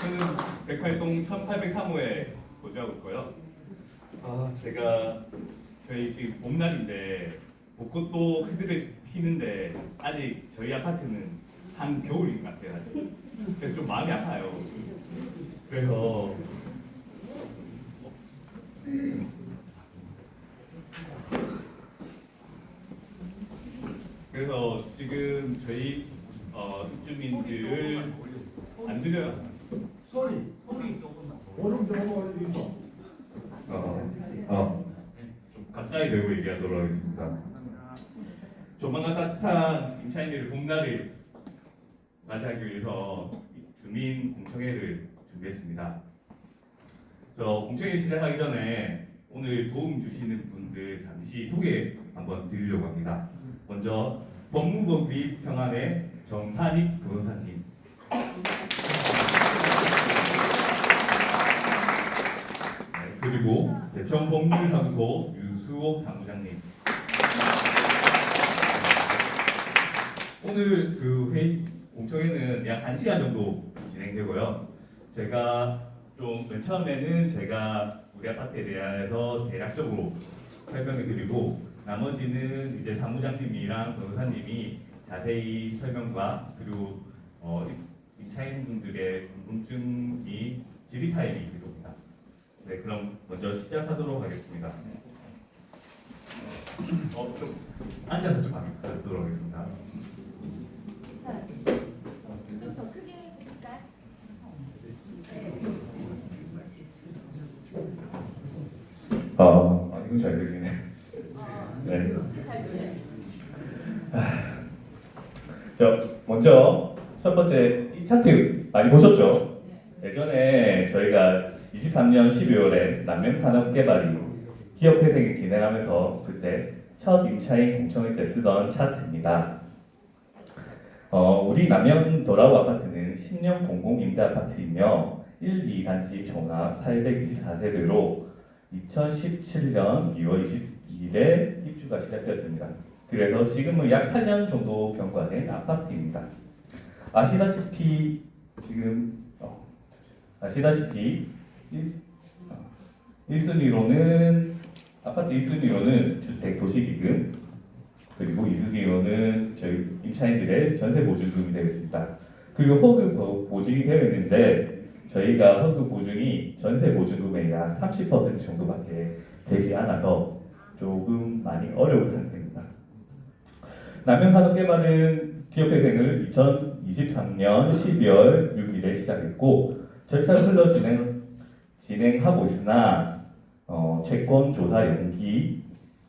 저는 백활동 1803호에 거주하고 있고요. 제가 저희 지금 봄날인데 벚꽃도 흐드러 피는데 아직 저희 아파트는 한겨울인 것 같아요. 사실. 그래서 좀 마음이 아파요. 그래서 지금 저희 입주민들을 안 들려요? 소리 조금 오름 조금 올리고 좀 가까이 대고 얘기하도록 하겠습니다. 조만간 따뜻한 임차인들의 봄날을 맞이하기 위해서 주민 공청회를 준비했습니다. 저 공청회 시작하기 전에 오늘 도움 주시는 분들 잠시 소개 한번 드리려고 합니다. 먼저 법무법 및 평안의 정산익 변호사님, 그리고 대청법률사무소 유수옥 사무장님. 오늘 그 회의 공청회는 약 1시간 정도 진행되고요. 제가 좀 맨 처음에는 제가 우리 아파트에 대해서 대략적으로 설명을 드리고 나머지는 이제 사무장님이랑 변호사님이 자세히 설명과 그리고 임차인분들의 궁금증이 질의 타임이 있습니다. 네, 그럼 먼저 시작하도록 하겠습니다. 좀 앉아서 좀 하도록 하겠습니다. 좀 더 크게 해볼까? 이건 잘 들리네. 네. 먼저 첫 번째 이 차트 많이 보셨죠? 예전에 저희가 23년 12월에 남명산업개발이 기업회생을 진행하면서 그때 첫 임차인 공청회 때 쓰던 차트입니다. 우리 남명 도라우 아파트는 10년 공공임대아파트이며 1, 2단지 종합 824세대로 2017년 2월 22일에 입주가 시작되었습니다. 그래서 지금은 약 8년 정도 경과된 아파트입니다. 아시다시피 1순위로는 아파트 1순위로는 주택 도시기금, 그리고 2순위로는 저희 임차인들의 전세 보증금이 되겠습니다. 그리고 허그 보증이 되어 있는데 저희가 허그 보증이 전세 보증금의 약 30% 정도밖에 되지 않아서 조금 많이 어려운 상태입니다. 남명산업개발은 기업회생을 2023년 12월 6일에 시작했고 절차를 흘러 진행하고 있으나 채권 조사 연기,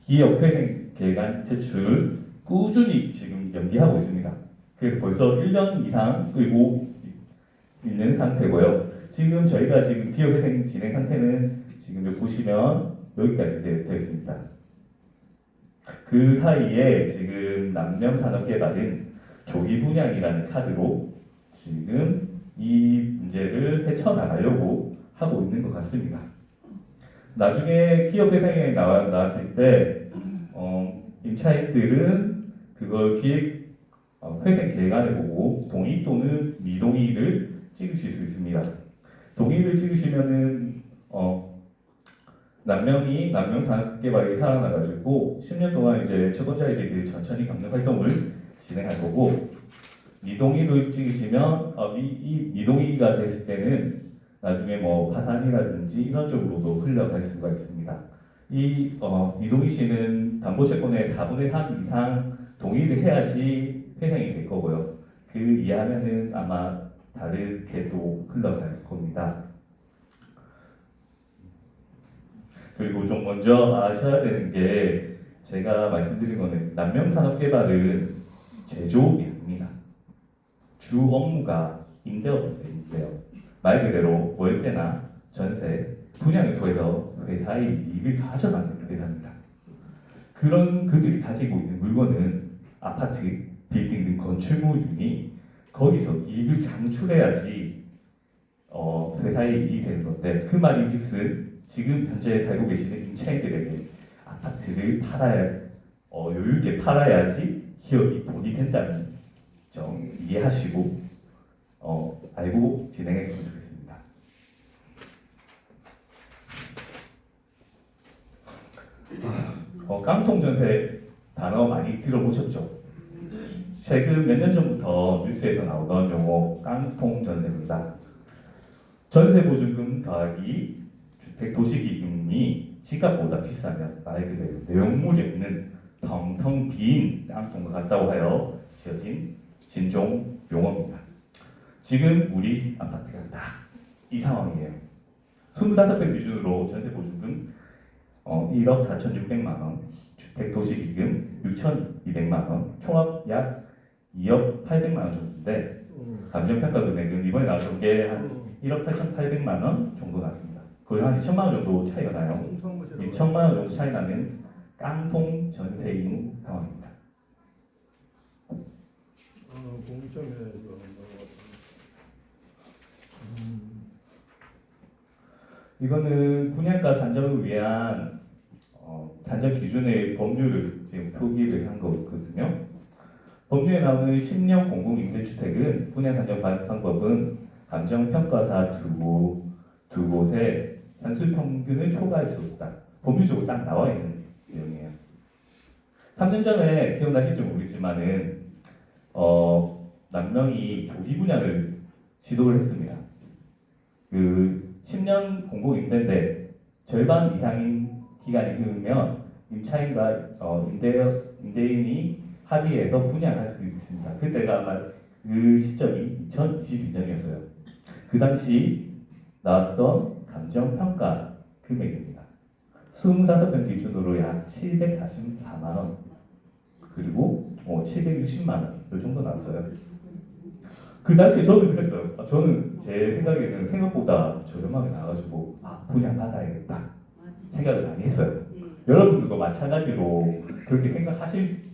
기업회생 계획안 제출 꾸준히 지금 연기하고 있습니다. 그래서 벌써 1년 이상 끌고 있는 상태고요. 지금 저희가 지금 기업회생 진행 상태는 지금 여기 보시면 여기까지 되어 있습니다. 그 사이에 지금 남명산업개발은 조기 분양이라는 카드로 지금 이 문제를 헤쳐나가려고 하고 있는 것 같습니다. 나중에 기업회생에 나왔을 때 임차인들은 그걸 회생 계획안을 보고 동의 또는 미동의를 찍으실 수 있습니다. 동의를 찍으시면은 남명산업개발이 살아나가지고 10년 동안 이제 채권자에게 천천히 갚는 활동을 진행할 거고, 미동의를 찍으시면 이 미동의가 됐을 때는 나중에 뭐 파산이라든지 이런 쪽으로도 흘러갈 수가 있습니다. 이 미동의 시는 담보채권의 4분의 3 이상 동의를 해야지 회생이 될 거고요. 그 이하면은 아마 다르게도 흘러갈 겁니다. 그리고 좀 먼저 아셔야 되는 게 제가 말씀드린 거는 남명산업개발은 제조업이 아닙니다. 주 업무가 임대업인데요. 말 그대로 월세나 전세, 분양을 통해서 회사의 이익을 가져가는 회사입니다. 그런 그들이 가지고 있는 물건은 아파트, 빌딩 등 건축물이니 거기서 이익을 창출해야지 회사의 이익이 되는 건데, 그 말인즉슨 지금 현재 살고 계시는 임차인들에게 아파트를 여유 있게 팔아야지 기업이 돈이 된다는 점 이해하시고 알고 진행했으면 좋겠습니다. 최근 몇 년 전부터 뉴스에서 나오던 용어 깡통 전세입니다. 전세보증금 더하기 주택도시기금이 집값보다 비싸면 말 그대로 내용물이 없는 텅텅 빈 깡통과 같다고 하여 지어진 진종 용어입니다. 지금 우리 아파트가 딱 이 상황이에요. 25평 기준으로 전세보증금 1억 4,600만 원, 주택도시기금 6,200만 원, 총합 약 2억 800만 원 정도인데 감정평가 금액은 이번에 나왔던 게 한 1억 8,800만 원 정도 나왔습니다. 거의 한 2천만 원 정도 차이가 나요. 2천만 원 정도 차이 나는 깡통 전세인 상황입니다. 공점에 이거는 분양가 산정을 위한 산정 기준의 법률을 지금 표기를 한 거거든요. 법률에 나오는 10년 공공임대주택은 분양 산정 방법은 감정평가사 두 곳에 산술 평균을 초과할 수 없다. 법률적으로 딱 나와 있는 내용이에요. 3년 전에 기억나실지 모르겠지만은 남명이 조기 분양을 지도를 했습니다. 그 10년 공공임대인데 절반 이상인 기간이 흐르면 임차인과 임대인이 합의해서 분양할 수 있습니다. 그때가 아마 그 시점이 2022년이었어요. 그 당시 나왔던 감정평가 금액입니다. 25평 기준으로 약 744만 원 그리고 760만 원 이 정도 나왔어요. 그 당시에 저는 그랬어요. 저는 제 생각에는 생각보다 저렴하게 나와가지고 분양 받아야겠다 생각을 많이 했어요. 여러분들도 마찬가지로 그렇게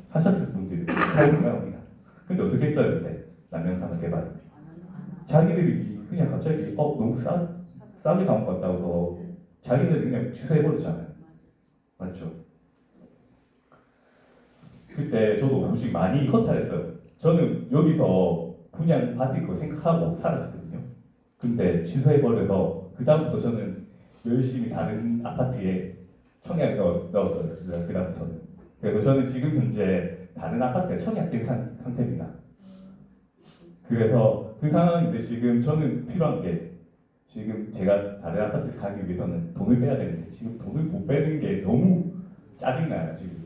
하셨을 분들이 있다고 생각합니다. 근데 어떻게 했어요 그때? 남명산업 개발 자기들이 그냥 갑자기 너무 싸게 나온 것 같다고 해서 자기들이 그냥 취소해버렸잖아요. 맞죠? 그때 저도 솔직히 많이 허탈했어요. 저는 여기서 분양 받을 거 생각하고 살았거든요. 근데 취소해버려서 그 다음부터 저는 열심히 다른 아파트에 청약을 넣었어요. 그 다음부터는. 그래서 저는 지금 현재 다른 아파트에 청약된 상태입니다. 그래서 그 상황인데 지금 저는 필요한 게 지금 제가 다른 아파트 가기 위해서는 돈을 빼야 되는데 지금 돈을 못 빼는 게 너무 짜증나요. 지금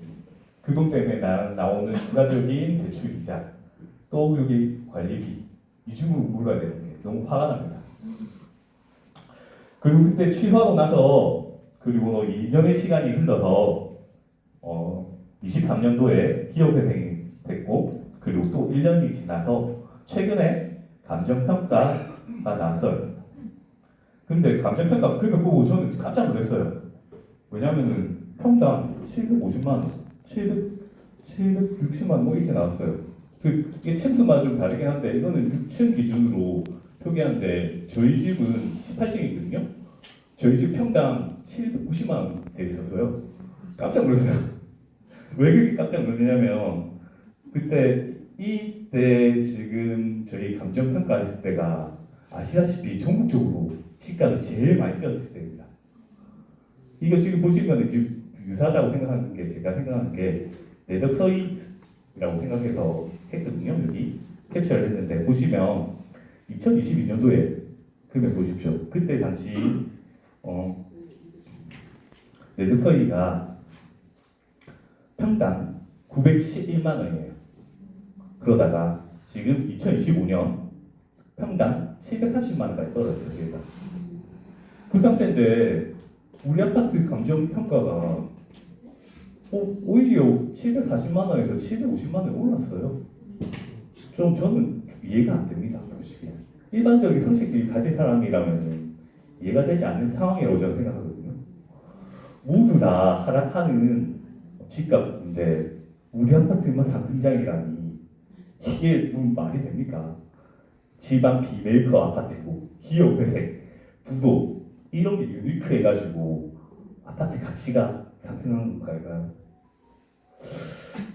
그 돈 때문에 나오는 부가적인 대출 이자 또 여기 관리비 이중으로 물어야 되는 게 너무 화가 납니다. 그리고 그때 취소하고 나서 그리고 2년의 시간이 흘러서 23년도에 기업회생이 됐고 그리고 또 1년이 지나서 최근에 감정평가가 나왔어요. 근데 감정평가 그거 보고 저는 깜짝 놀랐어요. 왜냐면은 평당 750만 원, 760만 원 이렇게 나왔어요. 그게 층수마다 좀 다르긴 한데 이거는 6층 기준으로 표기하는데 저희 집은 18층이거든요. 저희 집 평당 790만 원 돼 있었어요. 깜짝 놀랐어요. 왜 그렇게 깜짝 놀랐냐면 이때 지금 저희 감정평가 했을 때가 아시다시피 전국적으로 집값이 제일 많이 뛰었을 때입니다. 이거 지금 보시면 지금 유사하다고 생각하는 게 제가 생각하는 게 내덕서이라고 생각해서 했거든요. 여기 캡처를 했는데 보시면 2022년도에 금액 보십시오. 그때 당시 내덕서이가 평당 911만 원이에요. 그러다가 지금 2025년 평당 730만 원까지 떨어졌어요. 얘가. 그 상태인데 우리 아파트 감정평가가 오히려 740만 원에서 750만 원에 올랐어요. 저는 이해가 안 됩니다. 솔직히. 일반적인 상식들이 가진 사람이라면 이해가 되지 않는 상황이라고 저는 생각하거든요. 모두 다 하락하는 집값인데 우리 아파트만 상승장이라니 이게 무슨 말이 됩니까? 지방 비메이커 아파트고 기업 회색, 부도 이런 게 유니크해가지고 아파트 가치가 상승하는 건가요?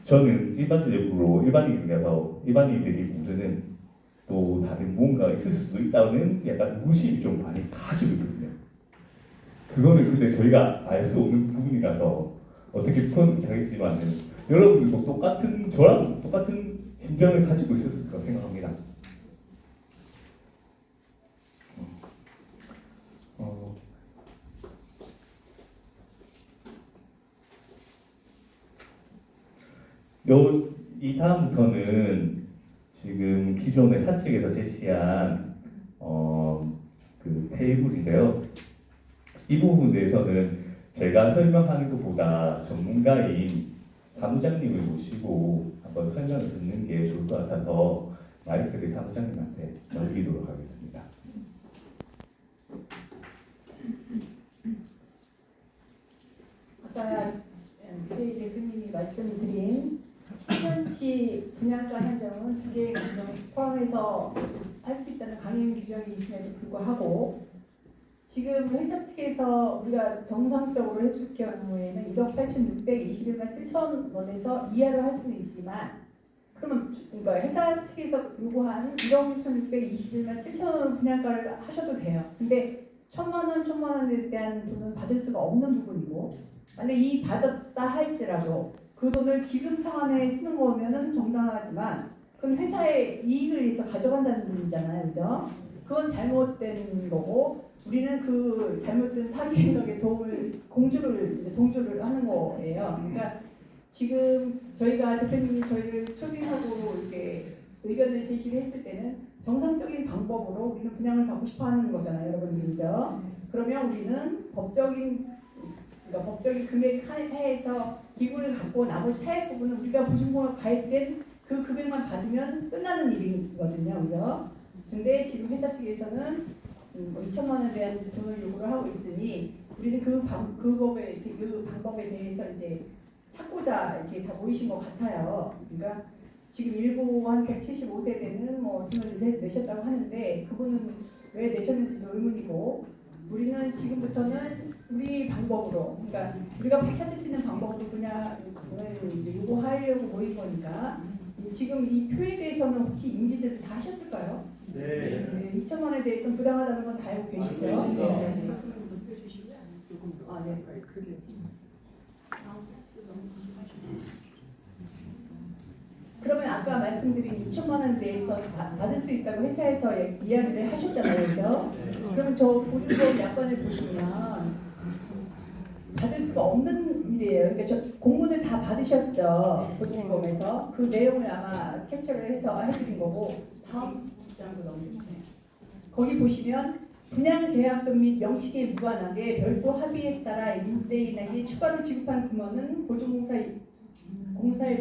저는 일반적으로 일반인들이 모르는 또 다른 뭔가 있을 수도 있다는 약간 무심이 좀 많이 가지고 있거든요. 그거는 근데 저희가 알 수 없는 부분이라서 어떻게 표현하겠지만은 여러분들도 저랑 똑같은 신경을 가지고 있었을 거라 생각합니다. 이 다음부터는 지금 기존의 사측에서 제시한 그 테이블인데요. 이 부분에 대해서는 제가 설명하는 것보다 전문가인 사무장님을 모시고 한번 설명을 듣는 게 좋을 것 같아서 마이크를 사무장님한테 넘기도록 하겠습니다. 아까 우리 대표님이 말씀드린 10년치 분양가 한정은 두 개의 규정 포함해서 할 수 있다는 강행 규정이 있음에도 불구하고 지금 회사 측에서 우리가 정상적으로 했을 경우에는 1억 8,621만 7천 원에서 이하로 할 수는 있지만 그러면 그러니까 회사 측에서 요구한 1억 6,621만 7천 원 분양가를 하셔도 돼요. 근데 1,000만 원에 대한 돈은 받을 수가 없는 부분이고 만약 이 받았다 할지라도 그 돈을 기금 상환에 쓰는 거면은 정당하지만 그건 회사의 이익을 위해서 가져간다는 분이잖아요, 그죠? 그건 잘못된 거고 우리는 그 잘못된 사기 행각에 동조를 하는 거예요. 그러니까 지금 저희가 대표님이 저희를 초빙하고 이렇게 의견을 제시를 했을 때는 정상적인 방법으로 우리는 분양을 받고 싶어하는 거잖아요, 여러분들이죠. 그러면 우리는 법적인 금액 하에서 기구를 갖고 나머지 차액 부분은 우리가 보증금을 가입된 그 금액만 받으면 끝나는 일이거든요, 그죠? 근데 지금 회사 측에서는 2천만 원에 대한 돈을 요구를 하고 있으니 우리는 그 방법에 대해서 이제 찾고자 이렇게 다 모이신 것 같아요. 그러니까 지금 일부 한 175세대는 뭐 돈을 내셨다고 하는데 그분은 왜 내셨는지도 의문이고 우리는 지금부터는 우리 방법으로 그러니까 우리가 찾을 수 있는 방법으로 분양을 이제 요구하려고 모인 거니까 지금 이 표에 대해서는 혹시 인지들 다 하셨을까요? 네. 2천만 원에 대해서는 부당하다는 건 다 알고 계시죠? 네. 아, 네. 그러면 아까 말씀드린 2천만 원에 대해서 받을 수 있다고 회사에서 이야기를 하셨잖아요, 그죠? 그러면 저 보증금 약관을 보시면 받을 수가 없는 일이에요. 그러니까 저 공문을 다 받으셨죠, 보증금에서 그 내용을 아마 캡처를 해서 해드린 거고 다음 장도 넘겨주세요. 거기 보시면 분양 계약금 및 명칭에 무관하게 별도 합의에 따라 임대인에게 추가로 지급한 금원은 공사의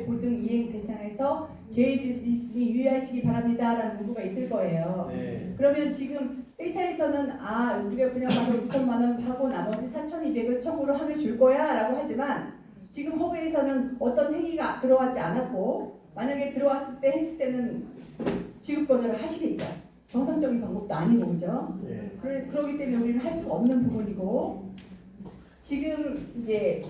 보증 이행 대상에서 제외될 수 있으니 유의하시기 바랍니다라는 문구가 있을 거예요. 네. 그러면 지금 회사에서는 우리가 분양받고 2천만 원 하고 나머지 4,200을 청구로 하면 줄 거야 라고 하지만 지금 허브에서는 어떤 행위가 들어가지 않았고 만약에 들어왔을 때 했을 때는 지급 거절을 하시겠죠. 정상적인 방법도 아니고 그죠? 네. 그렇기 때문에 우리는 할 수가 없는 부분이고 지금 이제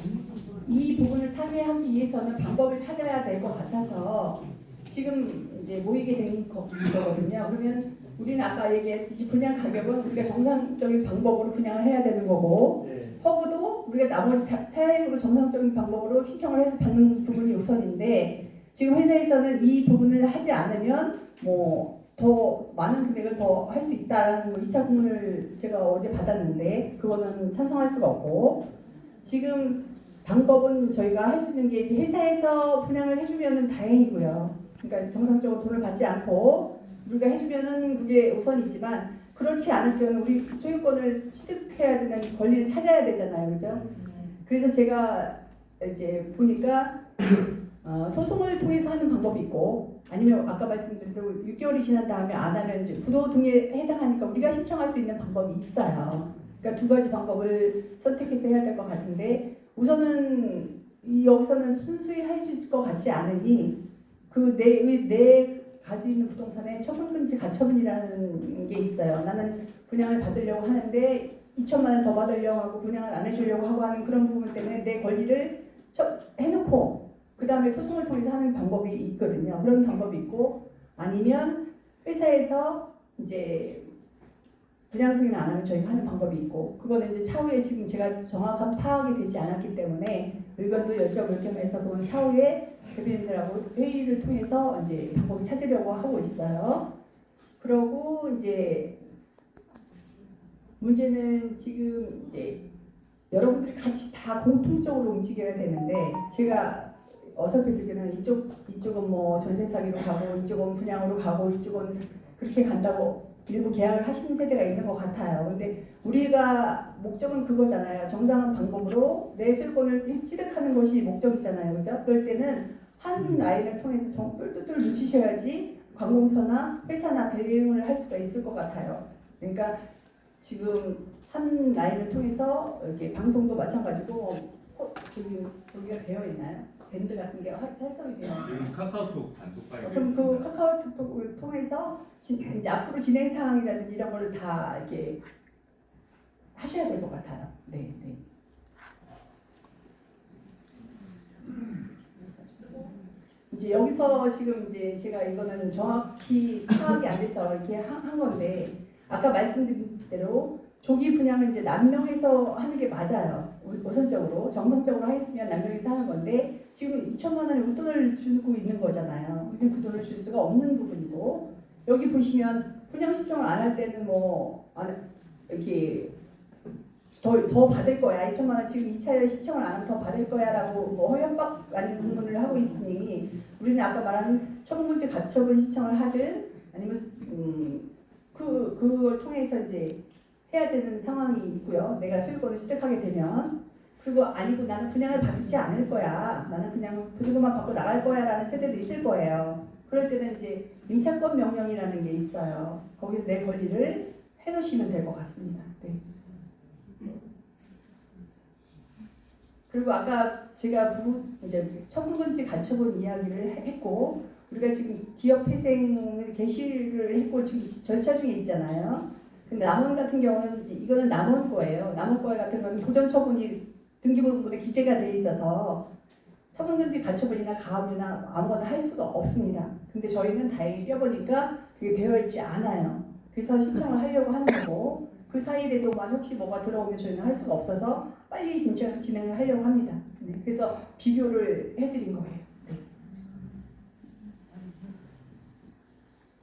이 부분을 타개하기 위해서는 방법을 찾아야 될 것 같아서 지금 이제 모이게 된 거거든요. 그러면 우리는 아까 얘기했듯이 분양 가격은 우리가 정상적인 방법으로 분양을 해야 되는 거고 네. 허브도 우리가 나머지 차액으로 정상적인 방법으로 신청을 해서 받는 부분이 우선인데 지금 회사에서는 이 부분을 하지 않으면 뭐 더 많은 금액을 더 할 수 있다는 2차 공문을 제가 어제 받았는데 그거는 찬성할 수가 없고 지금 방법은 저희가 할 수 있는 게 이제 회사에서 분양을 해주면은 다행이고요. 그러니까 정상적으로 돈을 받지 않고 우리가 해주면은 그게 우선이지만 그렇지 않을 경우 우리 소유권을 취득해야 되는 권리를 찾아야 되잖아요, 그죠? 그래서 제가 이제 보니까 소송을 통해서 하는 방법이 있고 아니면 아까 말씀드린 대로 6개월이 지난 다음에 안 하면 이제 부도 등에 해당하니까 우리가 신청할 수 있는 방법이 있어요. 그러니까 두 가지 방법을 선택해서 해야 될 것 같은데 우선은 여기서는 순수히 할 수 있을 것 같지 않으니 그 내 가지고 있는 부동산에 처분금지 가처분이라는 게 있어요. 나는 분양을 받으려고 하는데 2천만 원 더 받으려고 하고 분양을 안 해주려고 하고 하는 그런 부분 때문에 내 권리를 해놓고 그 다음에 소송을 통해서 하는 방법이 있거든요. 그런 방법이 있고 아니면 회사에서 이제 분양 승인 안 하면 저희가 하는 방법이 있고 그거는 이제 차후에 지금 제가 정확한 파악이 되지 않았기 때문에 의견도 여쭤볼 겸해서 그건 차후에 대표님들하고 회의를 통해서 이제 방법을 찾으려고 하고 있어요. 그러고 이제 문제는 지금 이제 여러분들이 같이 다 공통적으로 움직여야 되는데 제가 어설프게 듣기는 이쪽은 뭐 전세 사기로 가고 이쪽은 분양으로 가고 이쪽은 그렇게 간다고 일부 계약을 하시는 세대가 있는 것 같아요. 근데 우리가 목적은 그거잖아요. 정당한 방법으로 내 소유권을 취득하는 것이 목적이잖아요. 그죠? 그럴 때는 한 라인을 통해서 똘똘똘 놓치셔야지 관공서나 회사나 대응을 할 수가 있을 것 같아요. 그러니까 지금 한 라인을 통해서 이렇게 방송도 마찬가지고 지금 여기가 되어 있나요? 밴드 같은 게 활성이 되어 있나요? 지금 카카오톡 단톡방에 그럼 그 카카오톡을 통해서 이제 앞으로 진행 사항이라든지 이런 거를 다 이렇게 하셔야 될 것 같아요. 네, 네. 이제 여기서 지금 이제 제가 이거는 정확히 파악이 안 돼서 이렇게 한 건데 아까 말씀드린 대로 조기 분양은 이제 남명에서 하는 게 맞아요. 우선적으로 정성적으로 했으면 남명에서 하는 건데 지금 2천만 원의 웃돈을 주고 있는 거잖아요. 근데 그 돈을 줄 수가 없는 부분이고 여기 보시면 분양 신청을 안 할 때는 뭐 이렇게 더 받을 거야. 2천만 원 지금 2차에 신청을 안 하면 더 받을 거야라고 뭐 협박 아닌 부분을 하고 있으니 우리는 아까 말한 처분금지 가처분 신청을 하든 아니면 그걸 통해서 이제 해야 되는 상황이 있고요. 내가 소유권을 취득하게 되면 그리고 아니고 나는 분양을 받지 않을 거야. 나는 그냥 보증금만 받고 나갈 거야라는 세대도 있을 거예요. 그럴 때는 이제 임차권 명령이라는 게 있어요. 거기서 내 권리를 해놓으시면 될 것 같습니다. 네. 그리고 아까 제가 이제 처분금지 가처분 이야기를 했고 우리가 지금 기업회생을 개시를 했고 지금 절차 중에 있잖아요. 근데 남원 같은 경우는 이거는 남원 거예요. 남원 거 같은 거는 보전 처분이 등기부등본에 기재가 돼 있어서 처분금지 가처분이나 가압류나 아무거나 할 수가 없습니다. 근데 저희는 다행히 뛰어보니까 그게 되어 있지 않아요. 그래서 신청을 하려고 하는 거고 그 사이에도만 혹시 뭐가 들어오면 저희는 할 수가 없어서 빨리 진행을 하려고 합니다. 네, 그래서 비교를 해드린 거예요. 네.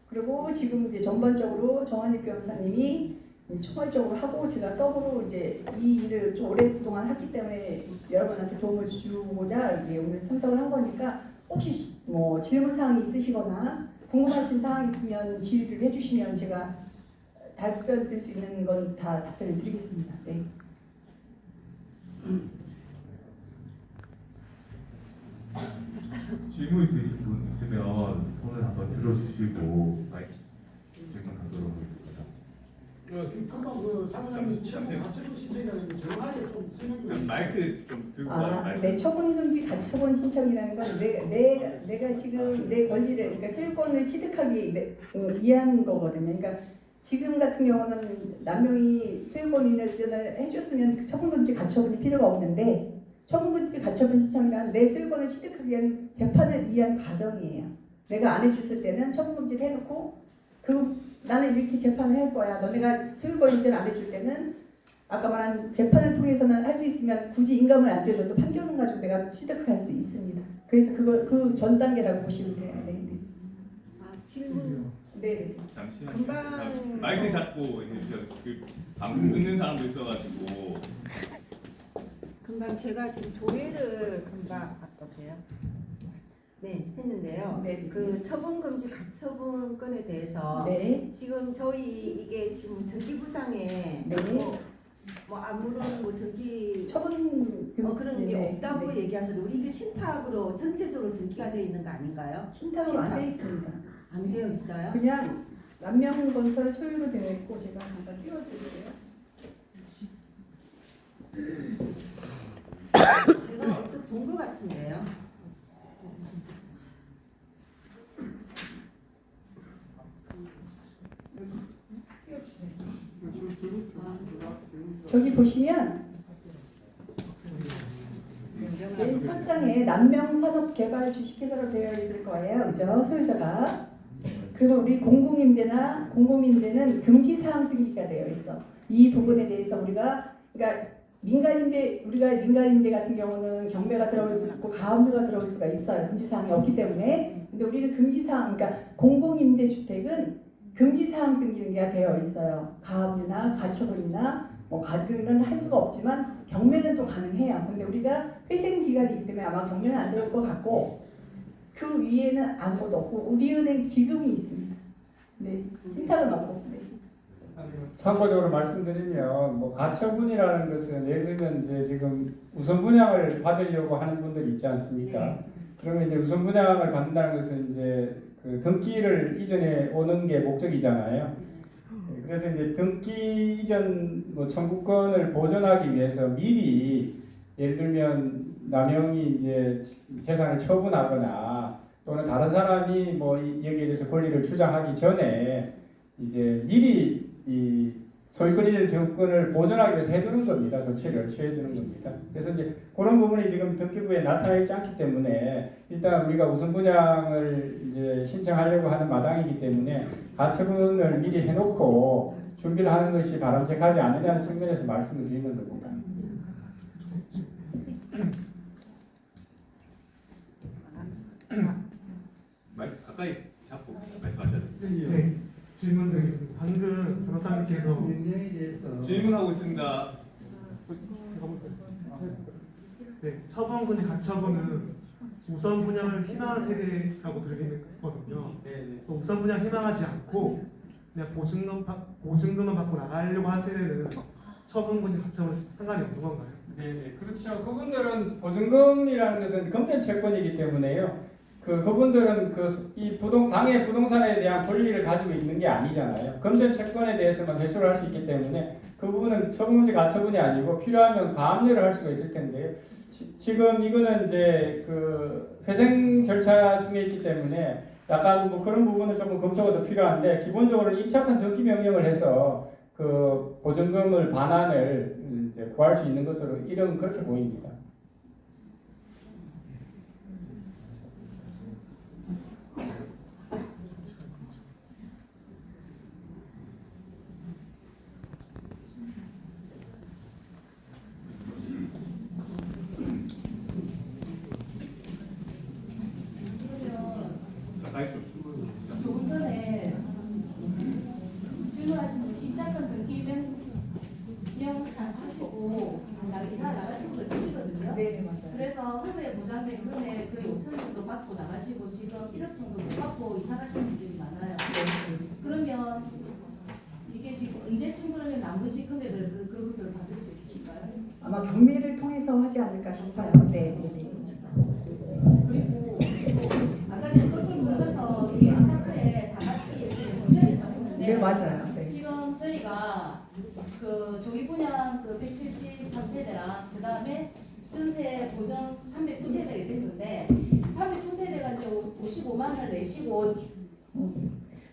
그리고 지금 이제 전반적으로 정한익 변호사님이 총괄적으로 하고 제가 서브로 이제 이 일을 좀 오랫동안 했기 때문에 여러분한테 도움을 주고자 이제 오늘 참석을 한 거니까 혹시 뭐 질문 사항이 있으시거나 궁금하신 사항이 있으면 질의를 해주시면 제가 답변 드릴 수 있는 건 다 답변을 드리겠습니다. 네. 질문 있으신 분 있으면 손을 한번 들어주시고 질문 하도록 하겠습니다. 금방 그 사무장님 가처분 신청이라는 게 정확하게 좀 설명 좀 마이크 좀 들고 네, 처분금지 가처분 신청이라는 건 내가 지금 내 권리를 그러니까 소유권을 취득하기 위한 거거든요. 그러니까 지금 같은 경우는 남명이 소유권 인허전을 해줬으면 그 처분금지 가처분이 필요가 없는데 처분금지 가처분 신청이란 내 소유권을 취득하기 위한 재판을 위한 과정이에요. 내가 안 해줬을 때는 처분금지를 해놓고 나는 이렇게 재판을 할 거야. 너네가 소유권 인정을 안 해줄 때는 아까 말한 재판을 통해서는 할 수 있으면 굳이 인감을 안 줘도 판결문 가지고 내가 취득을 할 수 있습니다. 그래서 그 전 단계라고 보시면 돼요. 네. 질문. 네. 잠시만요. 금방 마이크 잡고 해주셔서 그 방송 듣는 사람도 있어가지고 금방 제가 지금 조회를 금방 바꿔세요. 네, 했는데요. 네. 그 처분금지 가처분 건에 대해서 네. 지금 저희 이게 지금 등기부상에 네. 뭐 아무런 뭐 등기 처분 그런 게 없다고 네. 얘기하셔도 우리 이게 신탁으로 전체적으로 등기가 되어 있는 거 아닌가요? 신탁은 안 돼 있습니다. 안 되어 있어요? 그냥 남명건설 소유로 되어 있고 제가 잠깐 띄워드릴게요. 제가 어떻게 본 것 같은데요. 저기 보시면 맨 첫 장에 남명산업개발 주식회사로 되어 있을 거예요. 그죠? 소유자가. 그리고 우리 공공임대는 금지사항 등기가 되어 있어. 이 부분에 대해서 우리가 그러니까 우리가 민간임대 같은 경우는 경매가 들어올 수 있고 가압류가 들어올 수가 있어요. 금지사항이 없기 때문에. 근데 우리는 금지사항, 그러니까 공공임대주택은 금지사항 등기가 되어 있어요. 가압류나 가처분이나 뭐 가압류는 할 수가 없지만 경매는 또 가능해요. 근데 우리가 회생기간이기 때문에 아마 경매는 안 들어올 것 같고 그 위에는 아무것도 없고 우리은행 기금이 있습니다. 네, hin탁을 받고. 네. 참고적으로 말씀드리면 뭐 가처분이라는 것은 예를 들면 이제 지금 우선 분양을 받으려고 하는 분들이 있지 않습니까? 그러면 이제 우선 분양을 받는다는 것은 이제 그 등기를 이전에 오는 게 목적이잖아요. 그래서 이제 등기 이전 뭐 청구권을 보존하기 위해서 미리 예를 들면 남용이 이제 재산을 처분하거나 또는 다른 사람이 뭐 여기에 대해서 권리를 주장하기 전에 이제 미리 이 소유권 이전 청구권을 보존하기 위해서 해두는 겁니다. 조치를 취해두는 겁니다. 그래서 이제 그런 부분이 지금 등기부에 나타나 있지 않기 때문에 일단 우리가 우선 분양을 이제 신청하려고 하는 마당이기 때문에 가처분을 미리 해놓고 준비를 하는 것이 바람직하지 않느냐는 측면에서 말씀을 드리는 겁니다. 가까이 잡고 말씀하셔야 돼요. 네, 질문 드리겠습니다. 방금 변호사님께서 질문하고 있습니다. 네, 처분금지 가처분은 우선 분양을 희망하는 세대라고 들리거든요. 또 우선 분양 희망하지 않고 그냥 보증금만 받고 나가려고 한 세대는 처분금지 가처분 상관이 없는 건가요? 네, 그렇죠. 그분들은 보증금이라는 것은 금전 채권이기 때문에요. 그분들은 이 당의 부동산에 대한 권리를 가지고 있는 게 아니잖아요. 금전 채권에 대해서만 회수를 할 수 있기 때문에 그 부분은 처분금지 가처분이 아니고 필요하면 가압류를 할 수가 있을 텐데요. 지금 이거는 이제 그 회생 절차 중에 있기 때문에 약간 뭐 그런 부분은 조금 검토가 더 필요한데 기본적으로 임차권 등기 명령을 해서 그 보증금을 반환을 이제 구할 수 있는 것으로 이런 그렇게 보입니다. 가까이 좀. 조금 전에 질문하신 분이 입장권 등기 명하시고 이사 나가신 분들 계시거든요. 네, 맞아요. 그래서 후에 보장된 금액 그 5천 정도 받고 나가시고 지금 1억 정도 못 받고 이사 가시는 분들이 많아요. 그러면 이게 지금 언제쯤 그러면 나머지 금액을 그분들 받을 수 있을까요? 아마 경매를 통해서 하지 않을까 싶어요. 네, 네, 네. 그리고 아까 전에 그렇게 뭉쳐서 이 아파트에 다 같이 이렇게 뭉쳐야 된다고 했는데 네, 맞아요. 네. 지금 저희가 그 조기 분양 그 173세대랑 그 다음에 전세 보정 309세대가 됐는데 309세대가 이제 55만 원을 내시고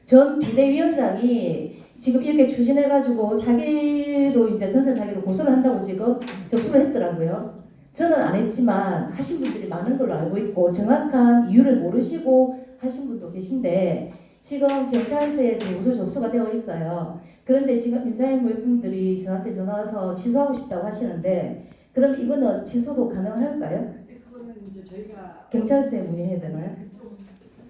전 비대위원장이 지금 이렇게 추진해가지고 사기로 이제 전세 사기로 고소를 한다고 지금 접수를 했더라고요. 저는 안 했지만 하신 분들이 많은 걸로 알고 있고 정확한 이유를 모르시고 하신 분도 계신데 지금 경찰서에 지금 고소 접수가 되어 있어요. 그런데 지금 인사인물분들이 저한테 전화 와서 취소하고 싶다고 하시는데 그럼 이거는 취소도 가능할까요? 그거는 이제 저희가 경찰서에 문의해야 되나요?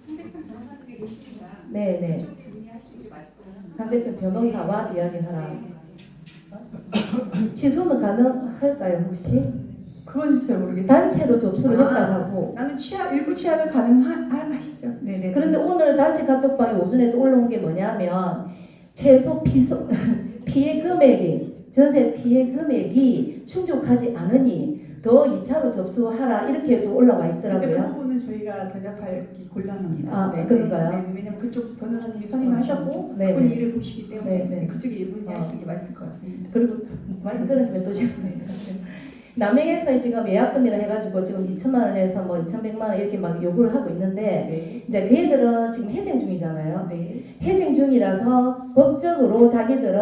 상대편 변호사들이 계시니까 네네. 그쪽에 문의하시는 게 맞을 것 같습니다. 상대편 변호사와 이야기하라. 취소는 가능할까요 혹시? 그건 잘 모르겠어요. 단체로 접수를 했다고 하고 나는 일부 취하를 가능하시죠. 네네. 그런데 오늘 단체 카톡방에 오전에도 올라온 게 뭐냐면 최소 피해 금액이 전세 피해 금액이 충족하지 않으니 더 2차로 접수하라 이렇게도 올라와 그래서 그 있더라고요. 부분은 저희가 대답하기 곤란합니다. 아, 그런가요? 네, 왜냐면 그쪽 변호사님이 선임하셨고 네, 그분 네. 일을 보시기 때문에 네, 네. 그쪽에 문의하시는 게 맞을 것 같습니다. 그리고 많이 그러니까 또 지금 남행에서 지금 예약금이라 해가지고 지금 2천만 원에서 뭐 2,100만 원 이렇게 막 요구를 하고 있는데 네. 이제 그 애들은 지금 회생 중이잖아요. 네. 회생 중이라서 법적으로 자기들은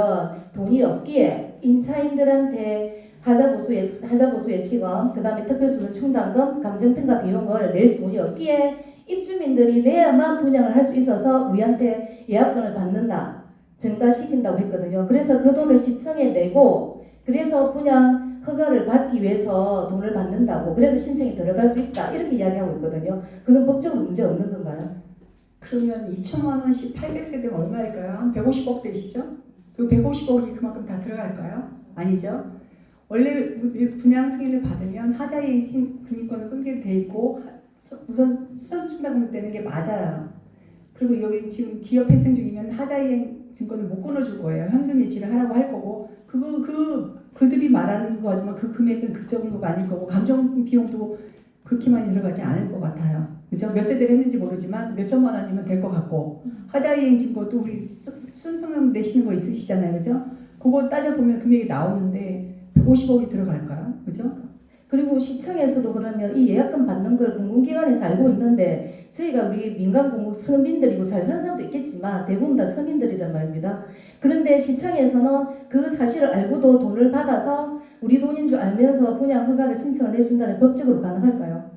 돈이 없기에 임차인들한테 하자보수 예치금, 그 다음에 특별수준 충당금, 감정평가 비용을 낼 돈이 없기에 입주민들이 내야만 분양을 할 수 있어서 우리한테 예약금을 받는다, 증가시킨다고 했거든요. 그래서 그 돈을 시청에 내고 그래서 분양 허가를 받기 위해서 돈을 받는다고 그래서 신청이 들어갈 수 있다 이렇게 이야기하고 있거든요. 그건 법적으로 문제 없는 건가요? 그러면 2천만 원씩 800세대면 얼마일까요? 한 150억 되시죠? 그 150억이 그만큼 다 들어갈까요? 아니죠. 원래 분양 승인을 받으면 하자이행 금융권은 끊게 돼 있고 우선 수선충당금 되는 게 맞아요. 그리고 여기 지금 기업 회생 중이면 하자이행 증권을 못 끊어줄 거예요. 현금 예치를 하라고 할 거고 그들이 말하는 거지만 그 금액은 그 정도가 아닐 거고 감정 비용도 그렇게 많이 들어가지 않을 것 같아요. 그죠? 몇 세대를 했는지 모르지만 몇 천만 원이면 될 것 같고 하자이행 증권도 우리 순수금 내시는 거 있으시잖아요. 그죠? 그거 따져보면 금액이 나오는데 150억이 들어갈까요? 그죠? 그리고 시청에서도 그러면 이 예약금 받는 걸 공공기관에서 알고 있는데 저희가 우리 민간 공공 서민들이고 잘 사는 사람도 있겠지만 대부분 다 서민들이란 말입니다. 그런데 시청에서는 그 사실을 알고도 돈을 받아서 우리 돈인 줄 알면서 분양 허가를 신청을 해준다는 법적으로 가능할까요?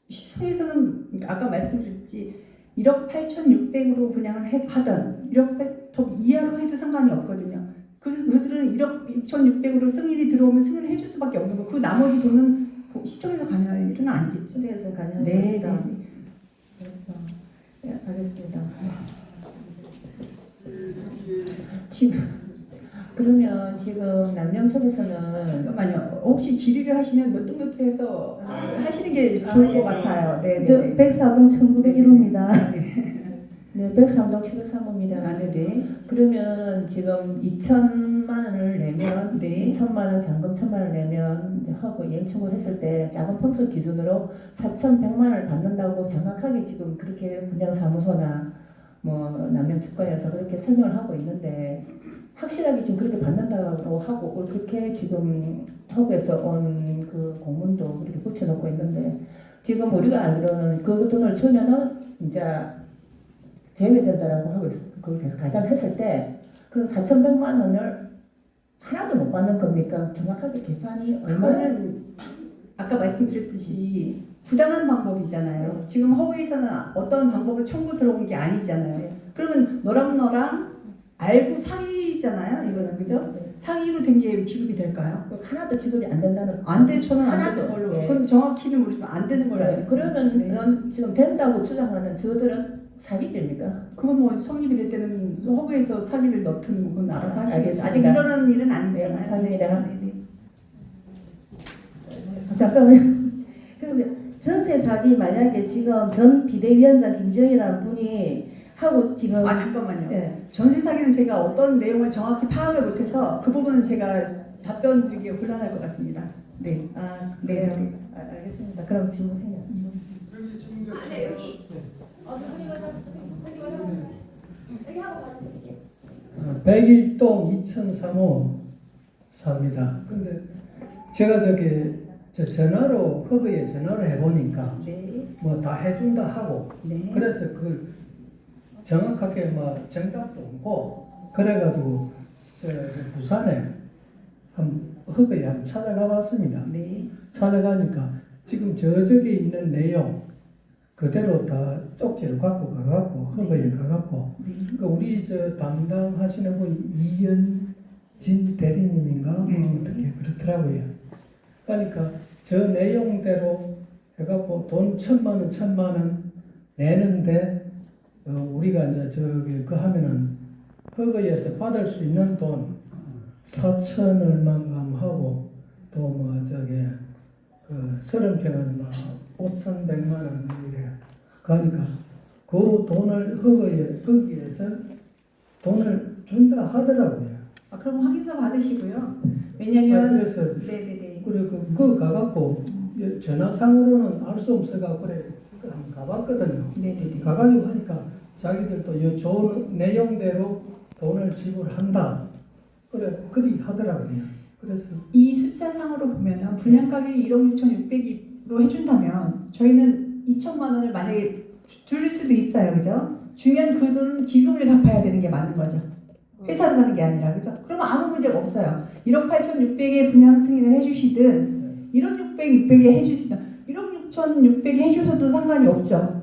시청에서는 아까 말씀드렸지 1억 8,600으로 분양을 하던 1억 8천 이하로 해도 상관이 없거든요. 그들은 1억 6,600으로 승인이 들어오면 승인을 해줄 수밖에 없는 거. 그 나머지 돈은 시청에서 관여할 일은 아니겠죠. 시청에서 가능합니다. 네. 네, 알겠습니다. 그러면 지금 남명청에서는 잠깐만요. 혹시 질의를 하시면 몇 등 몇 회해서 하시는 게 좋을 것 같아요. 네, 저 네. 104동 1901호입니다. 네, 103동 703호입니다. 아, 네, 네. 그러면 지금 2천만 원을 내면 네. 2천만 원 잔금 1천만 원 내면 이제 하고 이행 청구를 했을 때 작은 평수 기준으로 4,100만 원을 받는다고 정확하게 지금 그렇게 분양사무소나 뭐 남명특과에서 그렇게 설명을 하고 있는데 확실하게 지금 그렇게 받는다고 하고 그렇게 지금 허구에서 온 그 공문도 그렇게 붙여놓고 있는데 지금 우리가 알기로는 그 돈을 주면은 이제 제외된다라고 하고 있어요. 그렇게 가정했을 때 그 4,100만 원을 하나도 못 받는 겁니까? 정확하게 계산이 얼마나? 그거는 아까 말씀드렸듯이 부당한 방법이잖아요. 지금 허위에서는 어떤 방법을 청구 들어온 게 아니잖아요. 네. 그러면 너랑 알고 상의잖아요. 이거는 그죠? 상의로 된 게 지급이 될까요? 하나도 지급이 안 된다는 안 될 저는 안 하나도, 되는 걸로. 네. 그건 정확히는 모르지만 안 되는 걸로 알고 있어요. 그러면 지금 된다고 주장하는 저들은 사기죄입니까? 그건 뭐 성립이 될 때는 허구에서 사기를 넣든 그건 알아서 하시겠죠. 알겠습니다. 아직 일어나는 일은 네, 아니잖아요. 감사합니다. 네, 네. 잠깐만요. 그러면 전세 사기 만약에 지금 전 비대위원장 김지영이라는 분이 하고 지금 아 잠깐만요. 네. 전세 사기는 제가 어떤 내용을 정확히 파악을 못해서 그 부분은 제가 답변 드리기가 곤란할 것 같습니다. 네. 아, 네. 네. 알겠습니다. 그럼 질문 생겨. 네, 여기. 어, 101동 2003호 삽니다. 근데 제가 저 전화로 허그에 전화를 해보니까 네. 뭐 다 해준다 하고 네. 그래서 그걸 정확하게 뭐 정답도 없고 그래가지고 저 부산에 허그에 한번 찾아가 봤습니다. 네. 찾아가니까 지금 저쪽에 있는 내용 그대로 다 쪽지를 갖고 가갖고 허그에 가갖고 그 우리 저 담당하시는 분 이현진 대리님인가 뭐 어떻게 그렇더라고요. 그러니까 저 내용대로 해갖고 돈 1,000만 원 내는데 우리가 이제 저기 그 하면은 허그에서 받을 수 있는 돈 4천 얼마인가 하고 또 뭐 저기 그 30평은 뭐 5,100만 원 이래. 그러니까 그 돈을 거기에서 돈을 준다 하더라고요. 아, 그럼 확인서 받으시고요. 왜냐면 그래서 네네네. 그리고 그 가갖고 전화상으로는 알 수 없어가지고 그래 한번 가봤거든요. 네네네. 가가지고 하니까 자기들도 이 좋은 내용대로 돈을 지불한다. 그리 하더라고요. 그래서 이 숫자상으로 보면은 분양 가격이 1억 6,600으로 해준다면 저희는 2천만 원을 만약에 줄 수도 있어요, 그죠? 주면 그 돈은 기금을 갚아야 되는 게 맞는 거죠. 회사로 가는 게 아니라, 그죠? 그러면 아무 문제가 없어요. 1억 8,600에 분양 승인을 해주시든 1억 600에 해주시든 1억 6,600에 해주셔도 상관이 없죠.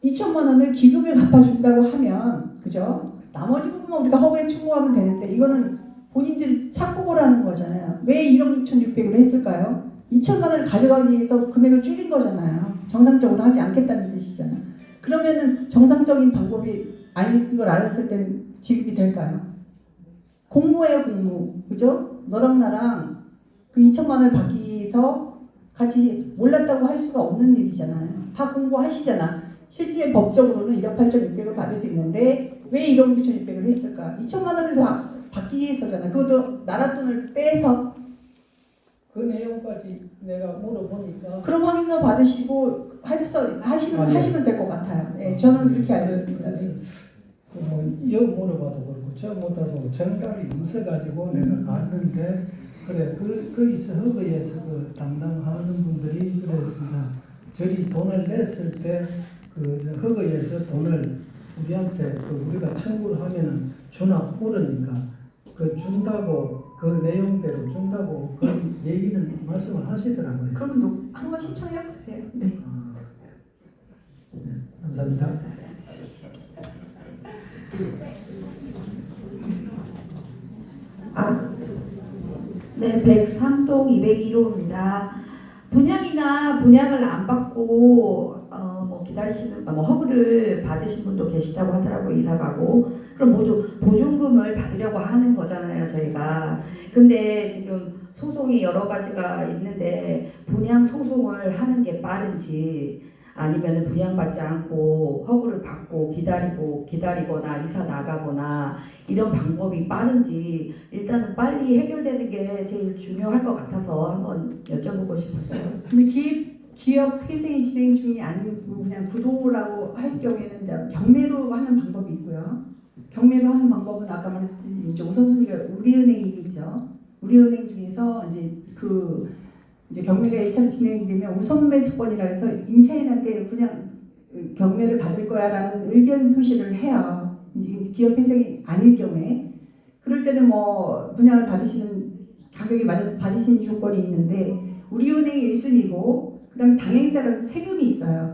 2천만 원을 기금을 갚아준다고 하면, 그죠? 나머지 부분만 우리가 허브에 충고하면 되는데 이거는 본인들이 착복을 하는 거예요. 거잖아요. 왜 1억 6,600으로 했을까요? 2천만 원을 가져가기 위해서 금액을 줄인 거잖아요. 정상적으로 하지 않겠다는 뜻이잖아요. 그러면은 정상적인 방법이 아닌 걸 알았을 땐 지급이 될까요? 공모예요, 공모. 그죠? 너랑 나랑 그 2천만 원을 받기 위해서 같이 몰랐다고 할 수가 없는 일이잖아요. 다 공부하시잖아. 실제 법적으로는 1억 8,600을 받을 수 있는데 왜 1억 6,600을 했을까? 2천만 원을 받기 위해서잖아. 그것도 나라 돈을 빼서. 그 내용까지 내가 물어보니까 그럼 확인서 받으시고 하시면 될 것 같아요. 네, 저는 그렇게 알고 있습니다. 네. 여 물어봐도 그렇고 저 못하고 정답이 없어가지고 내가 갔는데 그래 거기서 허그에서 그 담당하는 분들이 그랬습니다. 저리 돈을 냈을 때 그 허그에서 돈을 우리한테 우리가 청구를 하면은 주나 모르니까 그 준다고 그 내용대로 준다고 그 얘기는 말씀을 하시더라고요. 그럼 한번 신청해 보세요. 네. 네, 감사합니다. 네, 103동 201호입니다. 분양을 안 받고 기다리시는 허브를 받으신 분도 계시다고 하더라고요. 이사 가고 그럼 모두 보증금을 받으려고 하는 거잖아요, 저희가. 근데 지금 소송이 여러 가지가 있는데 분양 소송을 하는 게 빠른지 아니면 분양받지 않고 허브를 받고 기다리거나 이사 나가거나 이런 방법이 빠른지 일단은 빨리 해결되는 게 제일 중요할 것 같아서 한번 여쭤보고 싶었어요. 근데 기업 회생이 진행 중이 아니고 그냥 부도라고 할 경우에는 이제 경매로 하는 방법이 있고요. 경매로 하는 방법은 아까 말했듯이 이제 우선순위가 우리은행이겠죠. 우리은행 중에서 이제 경매가 1차로 진행이 되면 우선 매수권이라 해서 임차인한테 그냥 경매를 받을 거야라는 의견 표시를 해요. 이제 기업 회생이 아닐 경우에 그럴 때는 뭐 분양을 받으시는 가격에 맞아서 받으시는 조건이 있는데 우리은행이 1순위고 그다음에 당행사라서 세금이 있어요.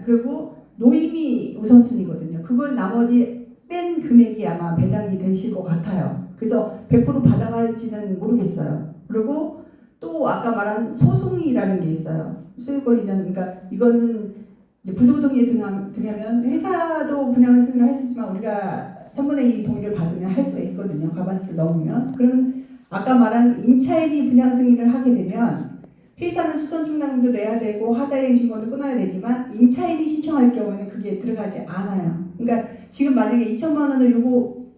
그리고 노임이 우선순위거든요. 그걸 나머지 뺀 금액이 아마 배당이 되실 것 같아요. 그래서 100% 받아갈지는 모르겠어요. 그리고 또 아까 말한 소송이라는 게 있어요. 소유권 이전. 그러니까 이거는 이제 부도동의에 등하면 회사도 분양을 승인을 할 수 있지만 우리가 3분의 2 동의를 받으면 할 수가 있거든요. 가바스를 넘으면. 그러면 아까 말한 임차인이 분양 승인을 하게 되면 회사는 수선 충당금도 내야 되고 하자이행 증거도 끊어야 되지만 임차인이 신청할 경우에는 그게 들어가지 않아요. 그러니까 지금 만약에 2천만 원을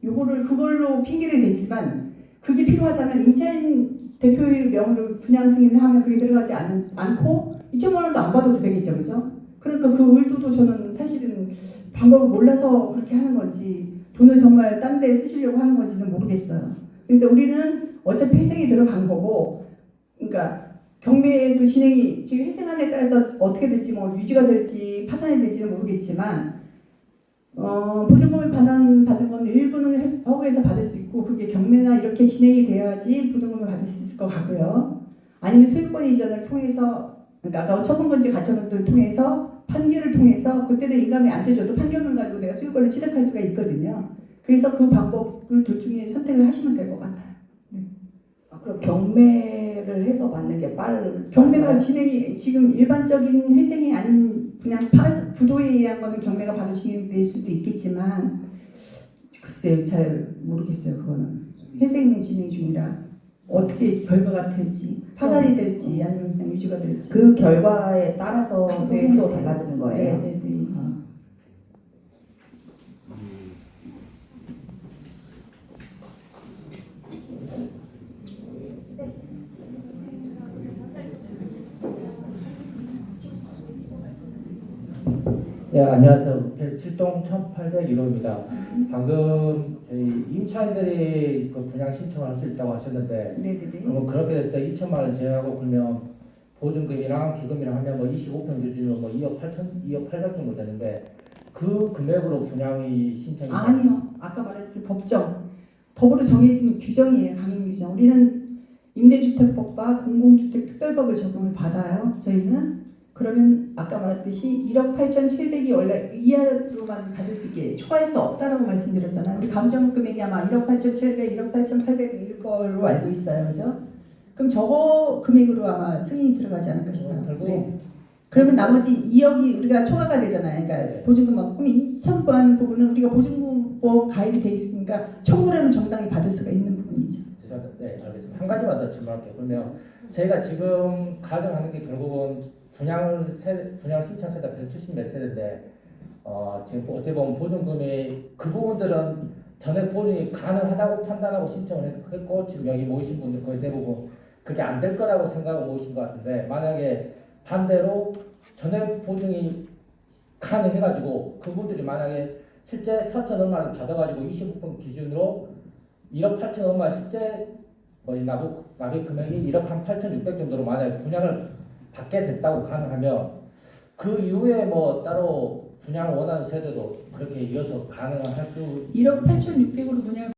요거를 그걸로 핑계를 댔지만 그게 필요하다면 임차인 대표의 명의로 분양 승인을 하면 그게 들어가지 않고 2천만 원도 안 받아도 되겠죠, 그죠? 그러니까 그 의도도 저는 사실은 방법을 몰라서 그렇게 하는 건지 돈을 정말 딴 데 쓰시려고 하는 건지는 모르겠어요. 그러니까 우리는 어차피 회생이 들어간 거고, 그러니까 경매도 진행이 지금 회생안에 따라서 어떻게 될지 뭐 유지가 될지 파산이 될지는 모르겠지만 보증금을 받는 건 일부는 허브에서 받을 수 있고 그게 경매나 이렇게 진행이 돼야지 보증금을 받을 수 있을 것 같고요. 아니면 소유권 이전을 통해서 그러니까 아까 처분건지 가처분을 통해서 판결을 통해서 그때는 인감이 안 되줘도 판결문 가지고 내가 소유권을 취득할 수가 있거든요. 그래서 그 방법을 둘 중에 선택을 하시면 될 것 같아요. 네. 그럼 경매를 해서 받는 게 경매가 진행이 지금 일반적인 회생이 아닌 그냥 부도에 의한 거는 경매가 바로 진행될 수도 있겠지만 글쎄요, 잘 모르겠어요. 그거는 회생 진행 중이라 어떻게 결과가 될지 파산이 될지 아니면 그냥 유지가 될지 그 결과에 따라서 소송도 달라지는 거예요. 네. 네, 안녕하세요. 107동 1801호입니다. 방금 저희 임차인들이 그 분양 신청을 할 수 있다고 하셨는데, 그러면 그렇게 됐을 때 2천만 원 제외하고 그러면 보증금이랑 기금이랑 하면 뭐 25평 기준으로 뭐 2억 8천 정도 되는데 그 금액으로 분양이 신청이 아니요. 아까 말했듯이 법으로 정해진 규정이에요. 강행 규정. 우리는 임대주택법과 공공주택 특별법을 적용을 받아요. 저희는 그러면 아까 말했듯이 1억 8,700이 원래 이하로만 받을 수 있게 초과할 수 없다라고 말씀드렸잖아요. 우리 감정 금액이 아마 1억 8,700, 1억 8,800일 걸로 알고 있어요. 그죠? 그럼 저거 금액으로 아마 승인이 들어가지 않을까 싶어요. 네. 그러면 나머지 2억이 우리가 초과가 되잖아요. 그러니까 보증금만. 그럼 2,000번 부분은 우리가 보증금 가입이 돼 있으니까 청구를 하면 정당히 받을 수가 있는 부분이죠. 네, 알겠습니다. 한 가지만 더 질문할게요. 그러면 저희가 지금 가정하는 게 결국은 분양 신청 세대 170 몇 세대인데 지금 어떻게 보면 보증금이 그 부분들은 전액 보증이 가능하다고 판단하고 신청을 했고 지금 여기 모이신 분들 거의 대부분 그게 안 될 거라고 생각하고 모이신 것 같은데 만약에 반대로 전액 보증이 가능해가지고 그분들이 만약에 실제 4천 얼마를 받아가지고 25% 기준으로 1억 8천 얼마 실제 납입 금액이 1억 한 8,600 정도로 만약에 분양을 받게 됐다고 가능하면 그 이후에 뭐 따로 분양 원하는 세대도 그렇게 이어서 가능할 수 1억 8,600으로 분양